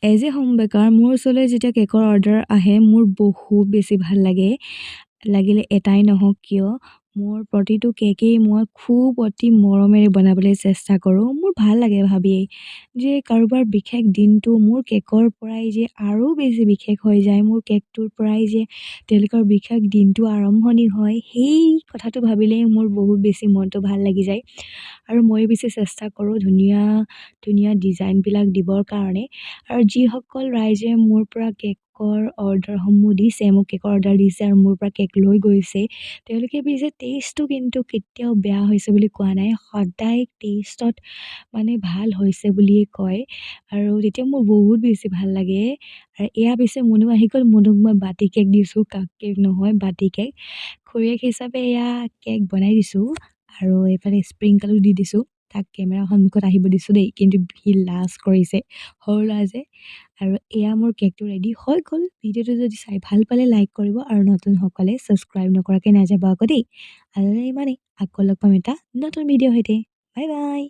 As a home বেকাৰ মোৰ ওচৰলৈ যেতিয়া কেকৰ অৰ্ডাৰ আহে মোৰ বহুত বেছি ভাল লাগে। লাগিলে এটাই নহওক কিয়, মোৰ প্ৰতিটো কেকেই মই খুব অতি মৰমেৰে বনাবলৈ চেষ্টা কৰোঁ। মোৰ ভাল লাগে ভাবিয়েই যে কাৰোবাৰ বিশেষ দিনটো মোৰ কেকৰ পৰাই যে আৰু বেছি বিশেষ হৈ যায়, মোৰ কেকটোৰ পৰাই যে তেওঁলোকৰ বিশেষ দিনটো আৰম্ভণি হয়, সেই কথাটো ভাবিলেই মোৰ বহুত বেছি মনটো ভাল লাগি যায়। আৰু মই বেছি চেষ্টা কৰোঁ ধুনীয়া ধুনীয়া ডিজাইনবিলাক দিবৰ কাৰণে। আৰু যিসকল ৰাইজে মোৰ পৰা কেকৰ অৰ্ডাৰসমূহ দিছে, মোক কেকৰ অৰ্ডাৰ দিছে আৰু মোৰ পৰা কেক লৈ গৈছে, তেওঁলোকে পিছে টেষ্টটো কিন্তু কেতিয়াও বেয়া হৈছে বুলি কোৱা নাই। সদায় টেষ্টত মানে ভাল হৈছে বুলিয়ে কয়। আৰু তেতিয়া মোৰ বহুত বেছি ভাল লাগে। আৰু এয়া পিছে মুনু আহি গ'ল, মুনুক মই বাতি কেক দিছোঁ, কাপ কেক নহয় বাতি কেক। খুৰীয়েক হিচাপে এয়া কেক বনাই দিছোঁ আৰু এইফালে স্প্ৰিংকলো দি দিছোঁ। তাক কেমেৰাৰ সন্মুখত আহিব দিছোঁ দেই, কিন্তু সি লাজ কৰিছে, সৰু ল'ৰা যে। আৰু এয়া মোৰ কেকটো ৰেডি হৈ গ'ল। ভিডিঅ'টো যদি চাই ভাল পালে লাইক কৰিব আৰু নতুনসকলে ছাবস্ক্ৰাইব নকৰাকৈ নাযাব আকৌ দেই। আজিলৈ ইমানেই, আকৌ লগ পাম এটা নতুন ভিডিঅ'ৰ সৈতে। Bye bye.